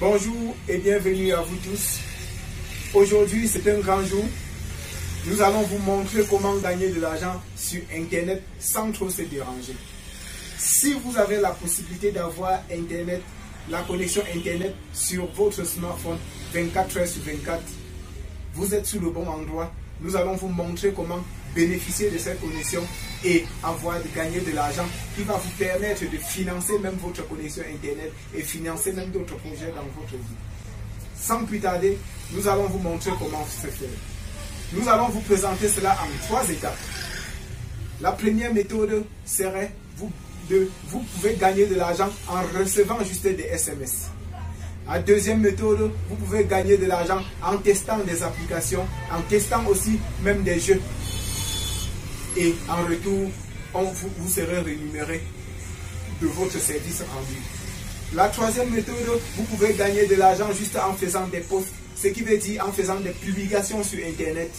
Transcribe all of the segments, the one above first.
Bonjour et bienvenue à vous tous. Aujourd'hui, c'est un grand jour. Nous allons vous montrer comment gagner de l'argent sur Internet sans trop se déranger. Si vous avez la possibilité d'avoir Internet, la connexion Internet sur votre smartphone 24 heures sur 24, vous êtes sur le bon endroit. Nous allons vous montrer comment bénéficier de cette connexion et gagner de l'argent qui va vous permettre de financer même votre connexion Internet et financer même d'autres projets dans votre vie. Sans plus tarder, nous allons vous montrer comment se faire. Nous allons vous présenter cela en 3 étapes. La première méthode serait vous pouvez gagner de l'argent en recevant juste des SMS. La deuxième méthode, vous pouvez gagner de l'argent en testant des applications, en testant aussi même des jeux. Et en retour, vous serez rémunéré de votre service rendu. La troisième méthode, vous pouvez gagner de l'argent juste en faisant des posts, ce qui veut dire en faisant des publications sur Internet.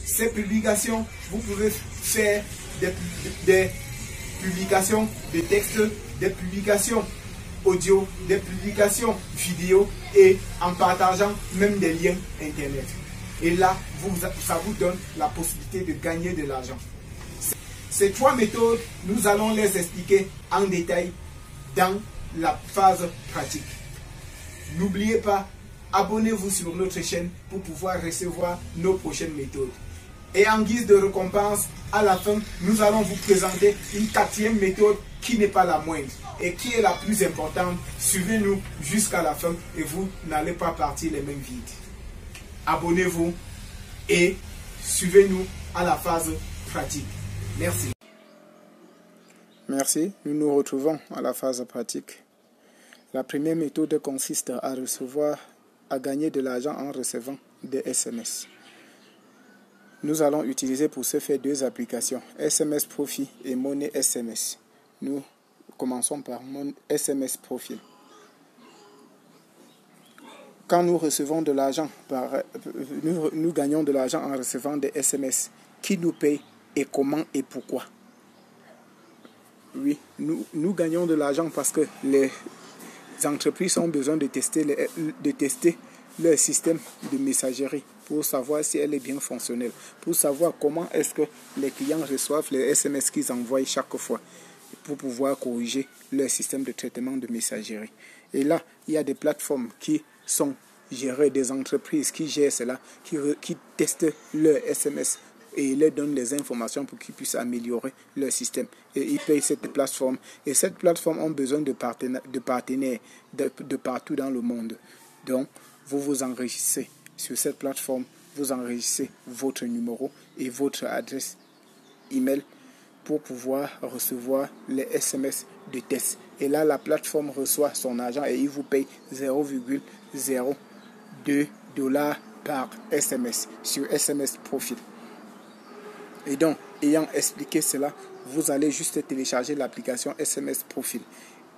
Ces publications, vous pouvez faire des publications de textes, des publications audio, des publications vidéo et en partageant même des liens Internet. Et là, ça vous donne la possibilité de gagner de l'argent. Ces 3 méthodes, nous allons les expliquer en détail dans la phase pratique. N'oubliez pas, abonnez-vous sur notre chaîne pour pouvoir recevoir nos prochaines méthodes. Et en guise de récompense, à la fin, nous allons vous présenter une 4e méthode qui n'est pas la moindre et qui est la plus importante. Suivez-nous jusqu'à la fin et vous n'allez pas partir les mains vides. Abonnez-vous et suivez-nous à la phase pratique. Merci. Merci. Nous nous retrouvons à la phase pratique. La première méthode consiste à gagner de l'argent en recevant des SMS. Nous allons utiliser pour ce faire 2 applications, SMS Profit et Money SMS. Nous commençons par mon SMS Profit. Quand nous recevons de l'argent, nous gagnons de l'argent en recevant des SMS. Qui nous paye et comment et pourquoi? Oui, nous gagnons de l'argent parce que les entreprises ont besoin de tester leur système de messagerie pour savoir si elle est bien fonctionnelle, pour savoir comment est-ce que les clients reçoivent les SMS qu'ils envoient chaque fois, pour pouvoir corriger leur système de traitement de messagerie. Et là, il y a des plateformes qui sont gérées, des entreprises qui gèrent cela, qui testent leur SMS et leur donnent les informations pour qu'ils puissent améliorer leur système. Et ils payent cette plateforme. Et cette plateforme a besoin de partenaires de partout dans le monde. Donc, vous vous enregistrez sur cette plateforme, vous enregistrez votre numéro et votre adresse email pour pouvoir recevoir les SMS de test. Et là, la plateforme reçoit son argent et il vous paye 0,02 $ par SMS sur SMS Profit. Et donc, ayant expliqué cela, vous allez juste télécharger l'application SMS Profit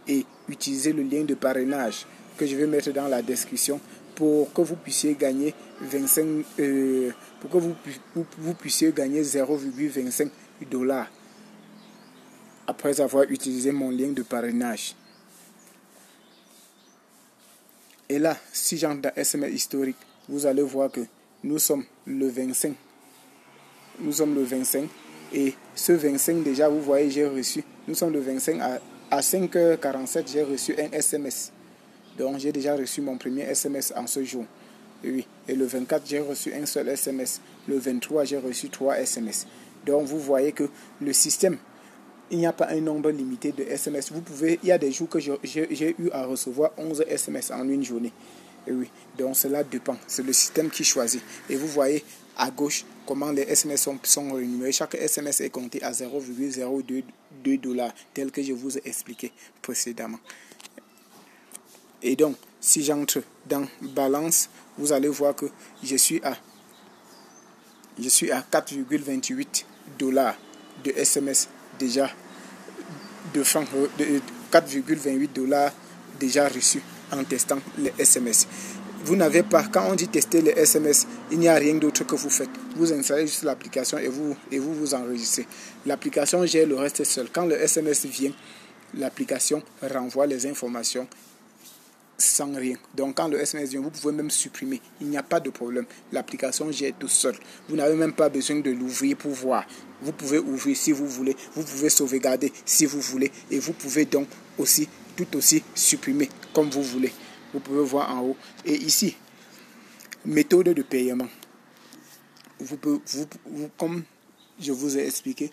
et utiliser le lien de parrainage que je vais mettre dans la description pour que vous puissiez gagner 0,25 $ après avoir utilisé mon lien de parrainage. Et là, si j'entre dans SMS historique, vous allez voir que nous sommes le 25. Nous sommes le 25 et ce 25 déjà, vous voyez, j'ai reçu. Nous sommes le 25 à 5h47, j'ai reçu un SMS. Donc, j'ai déjà reçu mon premier SMS en ce jour. Oui. Et le 24, j'ai reçu un seul SMS. Le 23, j'ai reçu 3 SMS. Donc, vous voyez que le système, il n'y a pas un nombre limité de SMS. Il y a des jours que j'ai eu à recevoir 11 SMS en une journée. Et oui. Donc, cela dépend. C'est le système qui choisit. Et vous voyez à gauche comment les SMS sont rémunérés. Chaque SMS est compté à 0,02 $, tel que je vous ai expliqué précédemment. Et donc, si j'entre dans balance, vous allez voir que je suis à 4,28 $ de SMS déjà, de francs, 4,28 $ déjà reçus en testant les SMS. Vous n'avez pas, quand on dit tester les SMS, il n'y a rien d'autre que vous faites. Vous installez juste l'application et vous vous enregistrez. L'application gère le reste seul. Quand le SMS vient, l'application renvoie les informations sans rien. Donc quand le SMS vient, vous pouvez même supprimer. Il n'y a pas de problème. L'application gère tout seul. Vous n'avez même pas besoin de l'ouvrir pour voir. Vous pouvez ouvrir si vous voulez. Vous pouvez sauvegarder si vous voulez. Et vous pouvez donc tout aussi supprimer comme vous voulez. Vous pouvez voir en haut. Et ici, méthode de paiement. Comme je vous ai expliqué,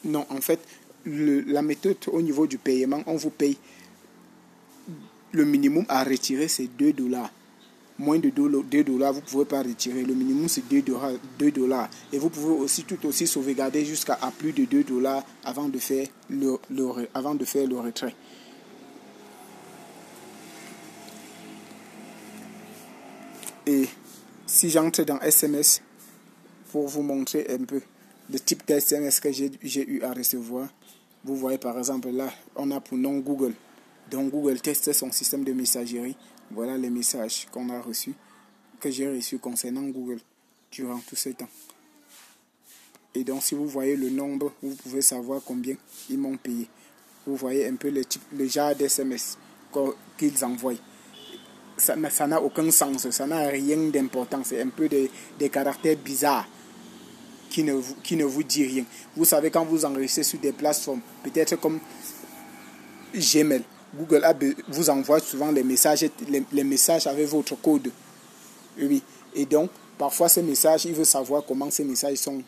non, en fait, la méthode au niveau du paiement, on vous paye. Le minimum à retirer, c'est $2. Moins de $2, vous ne pouvez pas retirer. Le minimum, c'est $2. Et vous pouvez aussi tout aussi sauvegarder jusqu'à plus de $2 avant de faire le retrait. Et si j'entre dans SMS, pour vous montrer un peu le type de SMS que j'ai eu à recevoir, vous voyez par exemple là, on a pour nom Google. Donc Google teste son système de messagerie. Voilà les messages qu'on a reçus, que j'ai reçus concernant Google durant tout ce temps. Et donc si vous voyez le nombre, vous pouvez savoir combien ils m'ont payé. Vous voyez un peu le genre d'SMS qu'ils envoient. Ça n'a aucun sens, ça n'a rien d'important. C'est un peu des caractères bizarres qui ne vous disent rien. Vous savez, quand vous enregistrez sur des plateformes, peut-être comme Gmail, Google vous envoie souvent les messages avec votre code. Oui. Et donc, parfois ces messages, il veut savoir comment ces messages sont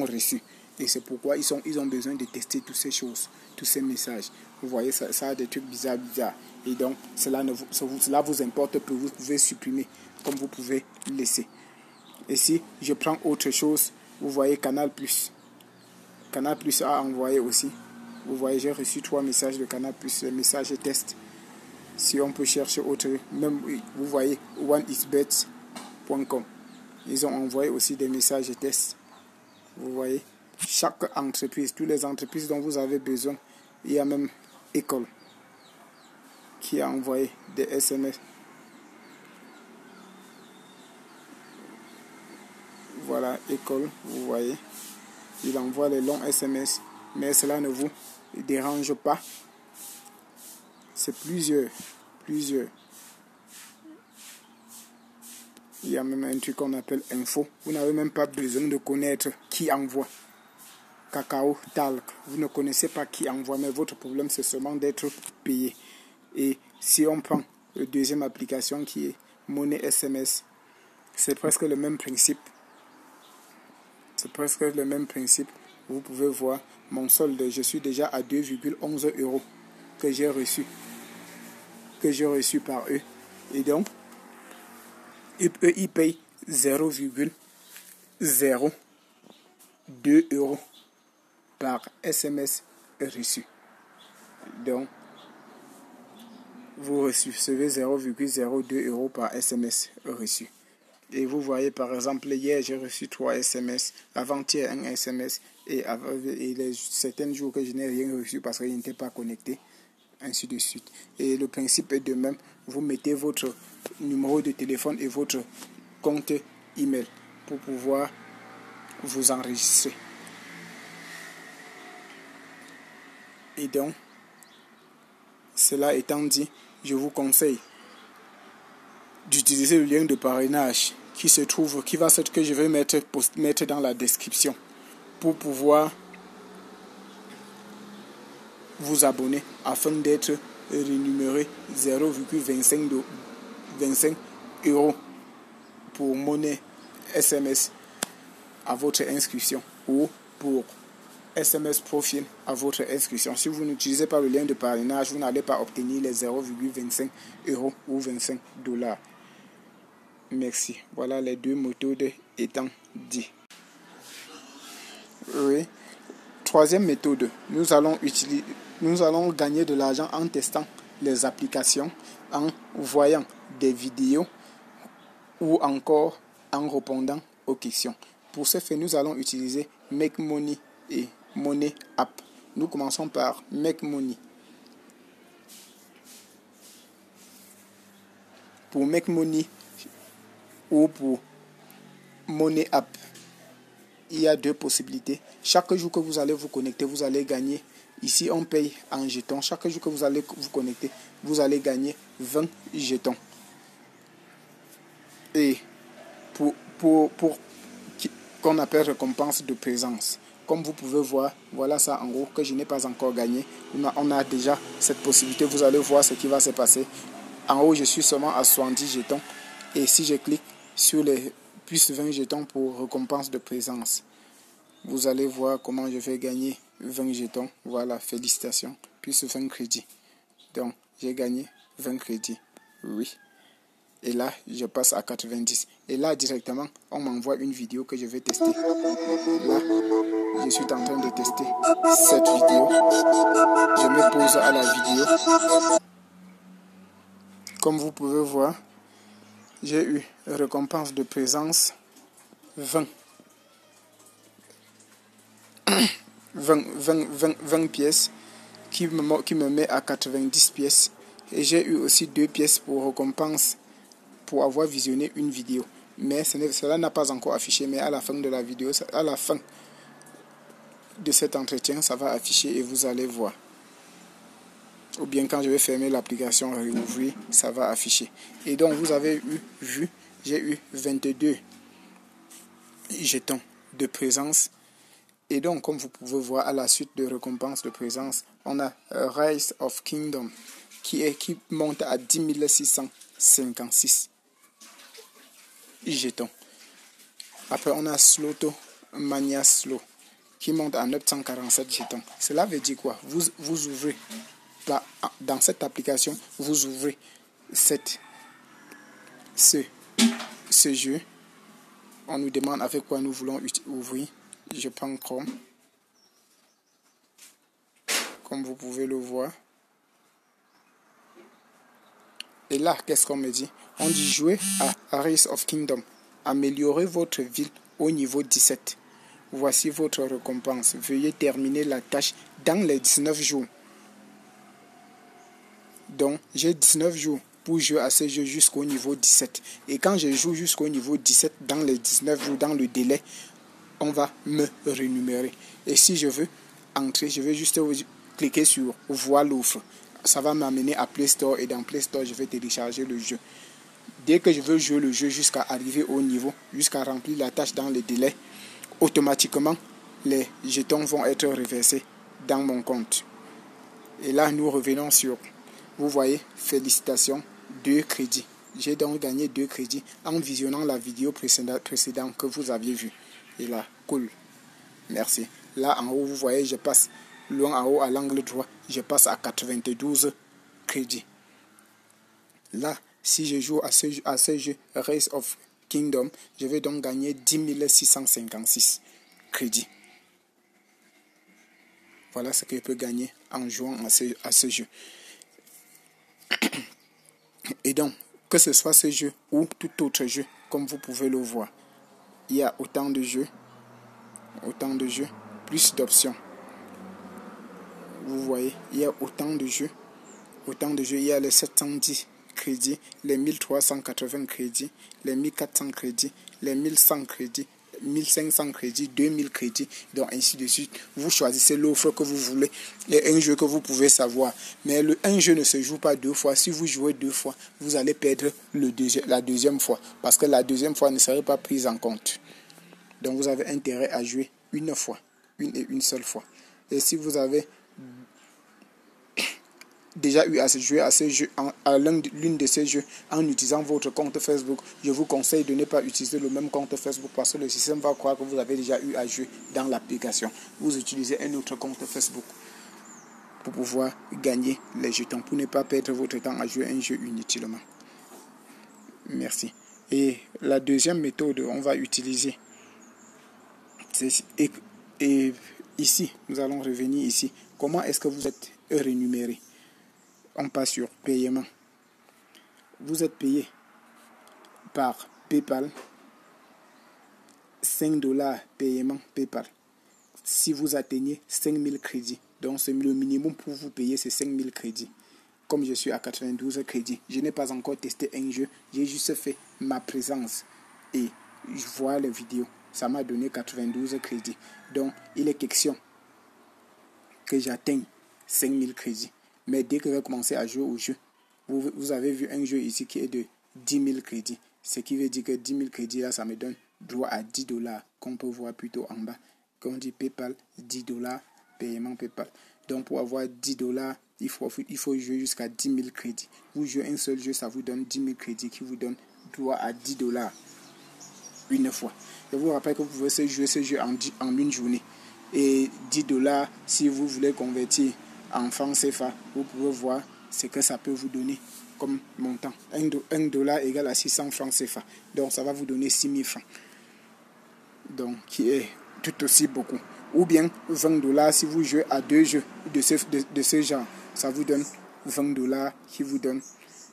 reçus. Et c'est pourquoi ils ont besoin de tester toutes ces choses, tous ces messages. Vous voyez, ça a des trucs bizarres. Et donc, cela vous importe peu. Vous pouvez supprimer, comme vous pouvez laisser. Et si je prends autre chose, vous voyez Canal+. Canal+ a envoyé aussi. Vous voyez, j'ai reçu 3 messages de Canal+, les messages test. Si on peut chercher autre, même vous voyez, oneisbet.com. Ils ont envoyé aussi des messages test. Vous voyez, chaque entreprise, toutes les entreprises dont vous avez besoin, il y a même École qui a envoyé des SMS. Voilà, École, vous voyez, il envoie les longs SMS, mais cela ne vous dérange pas. C'est plusieurs. Il y a même un truc qu'on appelle info. Vous n'avez même pas besoin de connaître qui envoie. Cacao, Talc. Vous ne connaissez pas qui envoie, mais votre problème, c'est seulement d'être payé. Et si on prend la deuxième application qui est Money SMS, c'est presque le même principe. Vous pouvez voir mon solde. Je suis déjà à 2,11 € que j'ai reçu par eux. Et donc, eux, ils payent 0,02 € par SMS reçu. Donc, vous recevez 0,02 € par SMS reçu. Et vous voyez, par exemple, hier, j'ai reçu 3 SMS, avant-hier, un SMS, et certains jours que je n'ai rien reçu parce qu'il n'était pas connecté, ainsi de suite. Et le principe est de même. Vous mettez votre numéro de téléphone et votre compte email pour pouvoir vous enregistrer. Et donc, cela étant dit, je vous conseille d'utiliser le lien de parrainage que je vais mettre dans la description pour pouvoir vous abonner afin d'être rémunéré 0,25 € pour Money SMS à votre inscription ou pour SMS Profil à votre inscription. Si vous n'utilisez pas le lien de parrainage, vous n'allez pas obtenir les 0,25 € ou $25. Merci. Voilà les deux méthodes étant dites. Oui. Troisième méthode, nous allons gagner de l'argent en testant les applications, en voyant des vidéos ou encore en répondant aux questions. Pour ce faire, nous allons utiliser Make Money et Money App. Nous commençons par Make Money. Pour Make Money ou pour Money App, il y a deux possibilités. Chaque jour que vous allez vous connecter, vous allez gagner Ici, on paye en jetons. Chaque jour que vous allez vous connecter, vous allez gagner 20 jetons. Et pour qu'on appelle récompense de présence. Comme vous pouvez voir, voilà ça en gros que je n'ai pas encore gagné. On a déjà cette possibilité. Vous allez voir ce qui va se passer. En haut, je suis seulement à 70 jetons. Et si je clique sur les plus 20 jetons pour récompense de présence, vous allez voir comment je vais gagner 20 jetons. Voilà, félicitations. Plus 20 crédits. Donc, j'ai gagné 20 crédits. Oui. Et là, je passe à 90. Et là, directement, on m'envoie une vidéo que je vais tester. Là, je suis en train de tester cette vidéo. Je me pose à la vidéo. Comme vous pouvez voir, j'ai eu récompense de présence 20 pièces qui me met à 90 pièces. Et j'ai eu aussi 2 pièces pour récompense pour avoir visionné une vidéo. Mais cela n'a pas encore affiché. Mais à la fin de la vidéo, à la fin de cet entretien, ça va afficher et vous allez voir. Ou bien quand je vais fermer l'application, réouvrir, ça va afficher. Et donc vous avez vu, j'ai eu 22 jetons de présence. Et donc comme vous pouvez voir, à la suite de récompense de présence, on a Rise of Kingdom qui monte à 10 656 jetons. Après on a Sloto Mania Slow qui monte à 947 jetons. Cela veut dire quoi? Vous ouvrez dans cette application, vous ouvrez ce jeu. On nous demande avec quoi nous voulons ouvrir. Je prends Chrome. Comme vous pouvez le voir. Et là, qu'est-ce qu'on me dit? On dit jouer à Rise of Kingdom. Améliorez votre ville au niveau 17. Voici votre récompense. Veuillez terminer la tâche dans les 19 jours. Donc, j'ai 19 jours pour jouer à ce jeu jusqu'au niveau 17. Et quand je joue jusqu'au niveau 17, dans les 19 jours, dans le délai, on va me rémunérer. Et si je veux entrer, je vais juste cliquer sur voir l'offre. Ça va m'amener à Play Store et dans Play Store, je vais télécharger le jeu. Dès que je veux jouer le jeu jusqu'à arriver au niveau, jusqu'à remplir la tâche dans le délai, automatiquement, les jetons vont être reversés dans mon compte. Et là, nous revenons sur, vous voyez, félicitations, 2 crédits. J'ai donc gagné 2 crédits en visionnant la vidéo précédente que vous aviez vue. Et là, cool. Merci. Là, en haut, vous voyez, je passe loin en haut à l'angle droit. Je passe à 92 crédits. Là, si je joue à ce jeu Rise of Kingdom, je vais donc gagner 10 656 crédits. Voilà ce que je peux gagner en jouant à ce jeu. Et donc, que ce soit ce jeu ou tout autre jeu, comme vous pouvez le voir, il y a autant de jeux, plus d'options. Vous voyez, il y a autant de jeux. Il y a les 710 crédits, les 1380 crédits, les 1400 crédits, les 1100 crédits, 1500 crédits, 2000 crédits, donc ainsi de suite. Vous choisissez l'offre que vous voulez et un jeu que vous pouvez savoir. Mais un jeu ne se joue pas 2 fois. Si vous jouez 2 fois, vous allez perdre la deuxième fois parce que la deuxième fois ne serait pas prise en compte. Donc vous avez intérêt à jouer une fois, une seule fois. Et si vous avez déjà eu à jouer à l'une de ces jeux en utilisant votre compte Facebook, je vous conseille de ne pas utiliser le même compte Facebook parce que le système va croire que vous avez déjà eu à jouer dans l'application. Vous utilisez un autre compte Facebook pour pouvoir gagner les jetons, pour ne pas perdre votre temps à jouer un jeu inutilement. Merci. Et la deuxième méthode, on va utiliser, et ici, nous allons revenir ici. Comment est-ce que vous êtes rémunéré? On passe sur paiement. Vous êtes payé par PayPal. $5 paiement PayPal. Si vous atteignez 5000 crédits. Donc le minimum pour vous payer, c'est 5000 crédits. Comme je suis à 92 crédits, je n'ai pas encore testé un jeu. J'ai juste fait ma présence. Et je vois les vidéos. Ça m'a donné 92 crédits. Donc il est question que j'atteigne 5000 crédits. Mais dès que je vais commencer à jouer au jeu, vous avez vu un jeu ici qui est de 10 000 crédits. Ce qui veut dire que 10 000 crédits, là, ça me donne droit à 10 $, qu'on peut voir plutôt en bas. Quand on dit PayPal, 10 $, paiement PayPal. Donc, pour avoir 10 $, il faut jouer jusqu'à 10 000 crédits. Vous jouez un seul jeu, ça vous donne 10 000 crédits qui vous donne droit à 10 $ une fois. Je vous rappelle que vous pouvez jouer ce jeu en une journée. Et 10 $, si vous voulez convertir en francs CFA, vous pouvez voir ce que ça peut vous donner comme montant. 1 $ égale à 600 francs CFA. Donc, ça va vous donner 6 000 francs. Donc, qui est tout aussi beaucoup. Ou bien 20 $ si vous jouez à 2 jeux de ce genre. Ça vous donne 20 $ qui vous donne.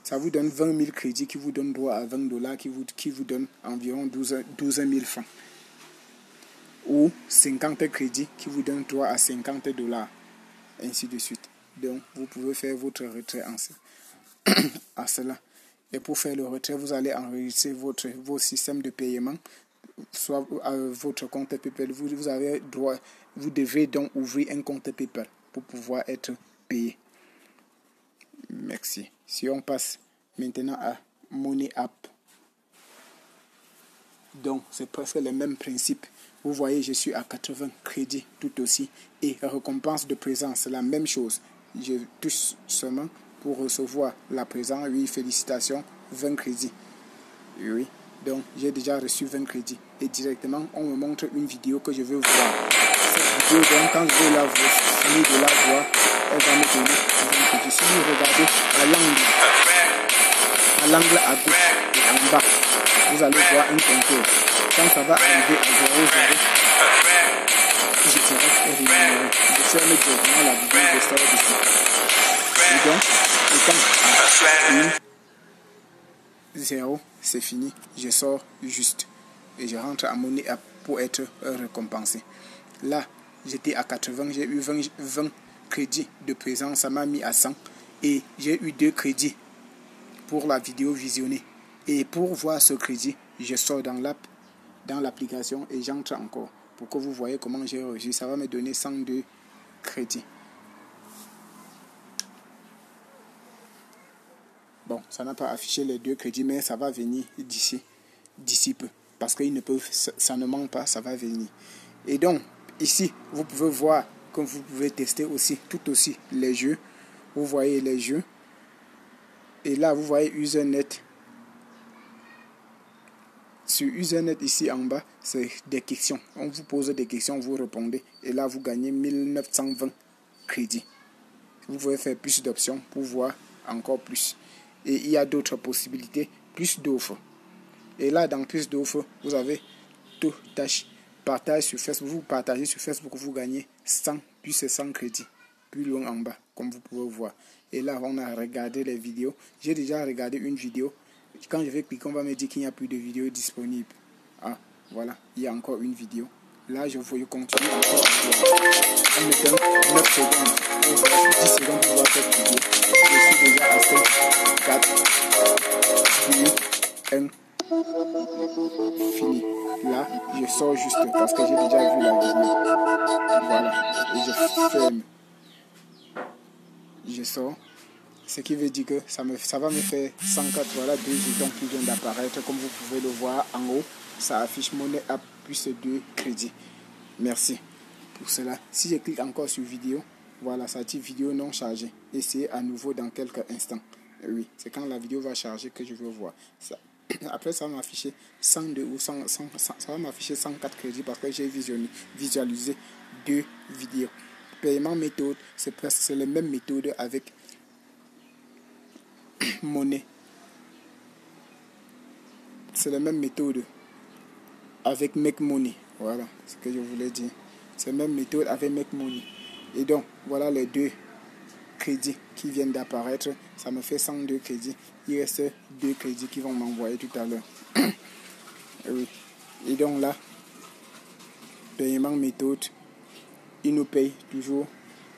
Ça vous donne 20 000 crédits qui vous donne droit à 20 $ qui vous donne environ 12 000 francs. Ou 50 crédits qui vous donne droit à 50 $. Ainsi de suite. Donc, vous pouvez faire votre retrait à cela. Et pour faire le retrait, vous allez enregistrer vos systèmes de paiement, soit votre compte PayPal. Vous devez donc ouvrir un compte PayPal pour pouvoir être payé. Merci. Si on passe maintenant à Money App. Donc, c'est presque le même principe. Vous voyez, je suis à 80 crédits tout aussi. Et récompense de présence, c'est la même chose. Je touche seulement pour recevoir la présence. Oui, félicitations, 20 crédits. Oui, donc j'ai déjà reçu 20 crédits. Et directement, on me montre une vidéo que je veux voir. Cette vidéo, donc, quand je vais la finir de la voir, elle va me donner 20 crédits. Si vous regardez à l'angle à gauche et en bas, vous allez voir un compteur. Quand ça va arriver à 0,0, je dirais rémunéré. Je ferme directement la vidéo, je sors d'ici. Et donc, étant à 0, c'est fini. Je sors juste. Et je rentre à Money App pour être récompensé. Là, j'étais à 80, j'ai eu 20 crédits de présence, ça m'a mis à 100. Et j'ai eu 2 crédits pour la vidéo visionnée. Et pour voir ce crédit, je sors dans l'application et j'entre encore. Pour que vous voyez comment j'ai reçu, ça va me donner 102 crédits. Bon, ça n'a pas affiché les 2 crédits, mais ça va venir d'ici peu. Parce qu'ils ne peuvent, ça ne manque pas, ça va venir. Et donc, ici, vous pouvez voir que vous pouvez tester aussi, tout aussi, les jeux. Vous voyez les jeux. Et là, vous voyez Usernet. Sur Usernet, ici en bas, c'est des questions. On vous pose des questions, vous répondez. Et là, vous gagnez 1920 crédits. Vous pouvez faire plus d'options pour voir encore plus. Et il y a d'autres possibilités, plus d'offres. Et là, dans plus d'offres, vous avez tout tâche. Partage sur Facebook. Vous partagez sur Facebook, vous gagnez 100 plus 100 crédits. Plus loin en bas, comme vous pouvez voir. Et là, on a regardé les vidéos. J'ai déjà regardé une vidéo. Quand je vais cliquer, on va me dire qu'il n'y a plus de vidéos disponibles. Ah, voilà, il y a encore une vidéo. Là, je continue encore. On me donne 9 secondes. On va 10 secondes pour voir cette vidéo. Je suis déjà à 5, 4, 2, 1. Fini. Là, je sors juste parce que j'ai déjà vu la vidéo. Voilà. Et je ferme. Je sors. Ce qui veut dire que ça va me faire 104. Voilà 2 jetons qui viennent d'apparaître. Comme vous pouvez le voir en haut, ça affiche Money App plus 2 crédits. Merci pour cela. Si je clique encore sur vidéo, voilà, ça dit vidéo non chargée. Et c'est à nouveau dans quelques instants. Oui, c'est quand la vidéo va charger que je veux voir. Ça. Après, ça va m'afficher 102 ou 100, ça va m'afficher 104 crédits parce que j'ai visualisé 2 vidéos. Paiement méthode, c'est la même méthode avec monnaie. C'est la même méthode avec Make Money. Voilà ce que je voulais dire. C'est la même méthode avec Make Money. Et donc, voilà les 2 crédits qui viennent d'apparaître. Ça me fait 102 crédits. Il reste 2 crédits qui vont m'envoyer tout à l'heure. Oui. Et donc là, paiement méthode, il nous paye toujours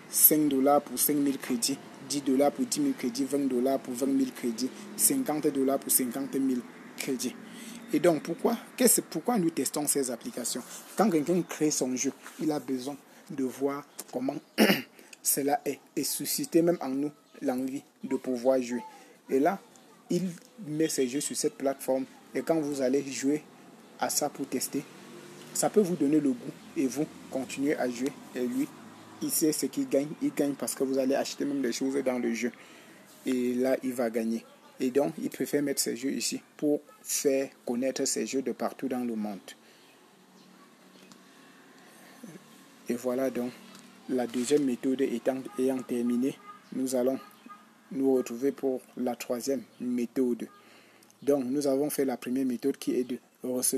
5 $ pour 5000 crédits, 10 $ pour 10 000 crédits, 20 $ pour 20 000 crédits, 50 $ pour 50 000 crédits. Et donc, pourquoi nous testons ces applications? Quand quelqu'un crée son jeu, il a besoin de voir comment cela est, et susciter même en nous l'envie de pouvoir jouer. Et là, il met ses jeux sur cette plateforme, et quand vous allez jouer à ça pour tester, ça peut vous donner le goût et vous continuez à jouer. Et lui, il sait ce qu'il gagne. Il gagne parce que vous allez acheter même des choses dans le jeu. Et là, il va gagner. Et donc, il préfère mettre ses jeux ici pour faire connaître ses jeux de partout dans le monde. Et voilà donc, la deuxième méthode ayant terminé, nous allons nous retrouver pour la troisième méthode. Donc, nous avons fait la première méthode qui est de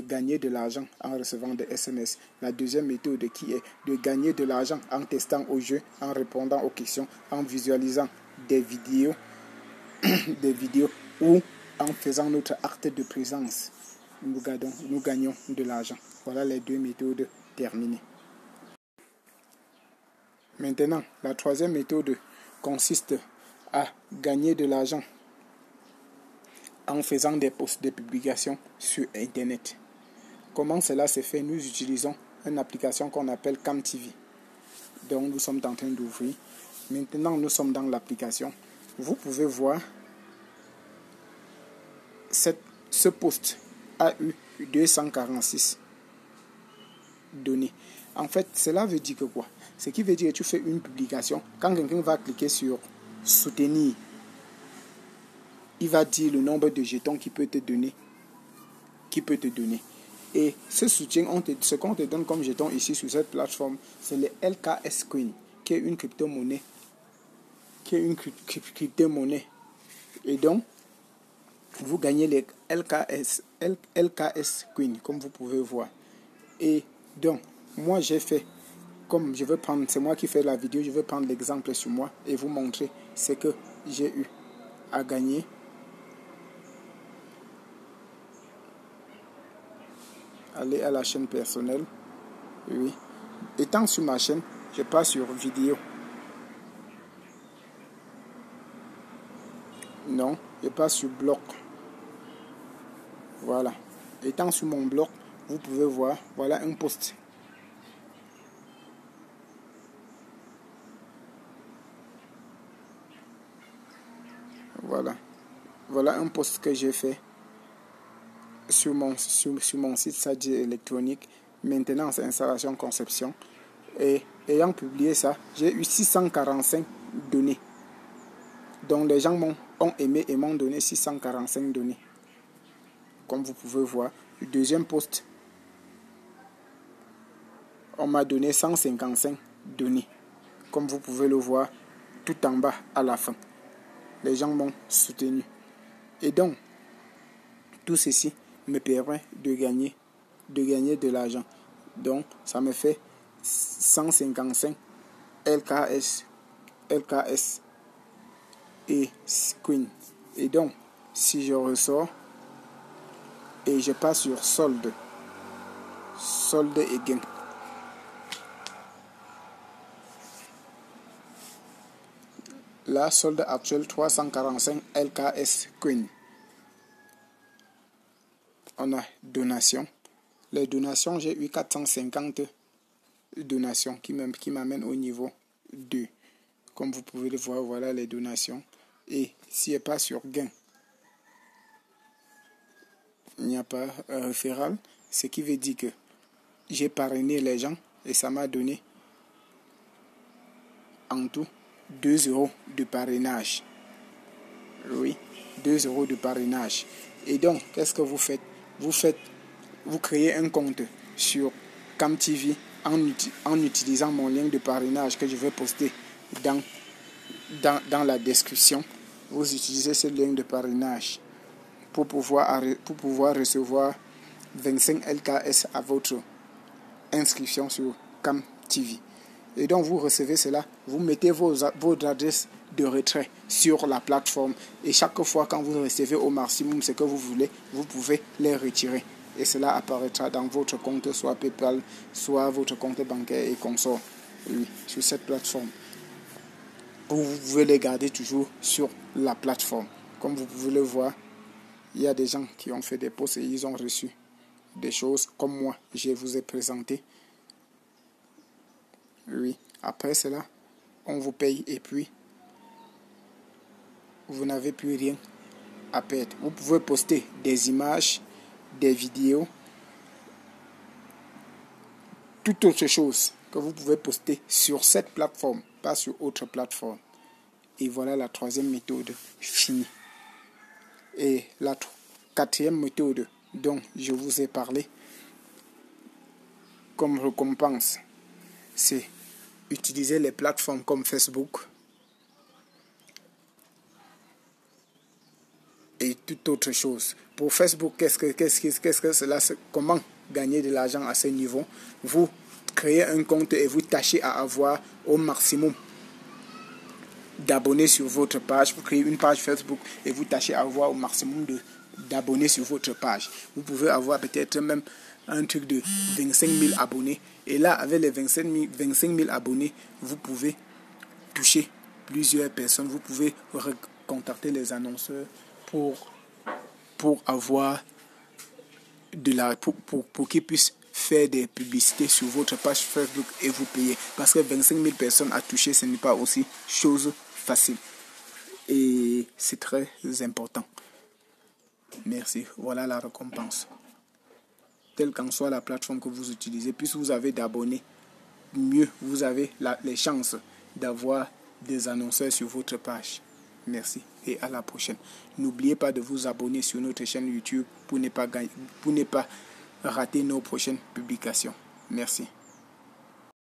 gagner de l'argent en recevant des SMS. La deuxième méthode qui est de gagner de l'argent en testant au jeu, en répondant aux questions, en visualisant des vidéos, ou en faisant notre acte de présence. Nous gagnons de l'argent. Voilà les deux méthodes terminées. Maintenant, la troisième méthode consiste à gagner de l'argent en faisant des posts, des publications sur Internet. Comment cela se fait? Nous utilisons une application qu'on appelle CamTV. Donc, nous sommes en train d'ouvrir. Maintenant, nous sommes dans l'application. Vous pouvez voir ce post a eu 246 données. En fait, cela veut dire que quoi? Ce qui veut dire que tu fais une publication. Quand quelqu'un va cliquer sur soutenir, il va dire le nombre de jetons qu'il peut te donner. Et ce soutien, ce qu'on te donne comme jeton ici sur cette plateforme, c'est le LKS Coin, qui est une crypto-monnaie. Et donc, vous gagnez les LKS Coin, comme vous pouvez voir. Et donc, moi j'ai fait, comme je veux prendre, c'est moi qui fais la vidéo, je vais prendre l'exemple sur moi et vous montrer ce que j'ai eu à gagner. Allez à la chaîne personnelle. Oui. Étant sur ma chaîne, je passe sur vidéo. Non, je passe sur bloc. Voilà. Étant sur mon bloc, vous pouvez voir, voilà un post. Voilà. Voilà un post que j'ai fait sur mon site Sadji électronique, maintenance, installation, conception. Et ayant publié ça, j'ai eu 645 données. Donc les gens ont aimé et m'ont donné 645 données. Comme vous pouvez voir, le deuxième post, on m'a donné 155 données. Comme vous pouvez le voir tout en bas à la fin. Les gens m'ont soutenu. Et donc, tout ceci me permet de gagner de l'argent. Donc, ça me fait 155 LKS et Queen. Et donc, si je ressors et je passe sur solde et gain. La solde actuelle 345 LKS Queen. On a donation. Les donations, j'ai eu 450 donations qui m'amènent au niveau 2. Comme vous pouvez le voir, voilà les donations. Et si je passe sur gain, il n'y a pas un référal, ce qui veut dire que j'ai parrainé les gens et ça m'a donné en tout 2 € de parrainage. Oui, 2 € de parrainage. Et donc, qu'est-ce que vous faites? Vous créez un compte sur CamTV en utilisant mon lien de parrainage que je vais poster dans la description. Vous utilisez ce lien de parrainage pour pouvoir recevoir 25 LKS à votre inscription sur CamTV. Et donc vous recevez cela, vous mettez vos adresses de retrait sur la plateforme et chaque fois quand vous recevez au maximum ce que vous voulez, vous pouvez les retirer. Et cela apparaîtra dans votre compte, soit PayPal, soit votre compte bancaire et consort, oui, sur cette plateforme. Vous pouvez les garder toujours sur la plateforme. Comme vous pouvez le voir, il y a des gens qui ont fait des posts et ils ont reçu des choses comme moi, je vous ai présenté. Oui, après cela, on vous paye et puis vous n'avez plus rien à perdre. Vous pouvez poster des images, des vidéos, toute autre chose que vous pouvez poster sur cette plateforme, pas sur autre plateforme. Et voilà la troisième méthode finie. Et la quatrième méthode dont je vous ai parlé comme récompense, c'est utiliser les plateformes comme Facebook et toute autre chose. Pour Facebook, qu'est-ce que cela, comment gagner de l'argent à ce niveau? Vous créez un compte et vous tâchez à avoir au maximum d'abonnés sur votre page. Vous créez une page Facebook et vous tâchez à avoir au maximum d'abonnés sur votre page. Vous pouvez avoir peut-être même un truc de 25 000 abonnés. Et là, avec les 25 000 abonnés, vous pouvez toucher plusieurs personnes. Vous pouvez contacter les annonceurs pour avoir pour qu'ils puissent faire des publicités sur votre page Facebook et vous payer. Parce que 25 000 personnes à toucher, ce n'est pas aussi chose facile. Et c'est très important. Merci. Voilà la récompense. Quelle qu'en soit la plateforme que vous utilisez, plus vous avez d'abonnés, mieux vous avez les chances d'avoir des annonceurs sur votre page. Merci et à la prochaine. N'oubliez pas de vous abonner sur notre chaîne YouTube pour ne pas rater nos prochaines publications. Merci.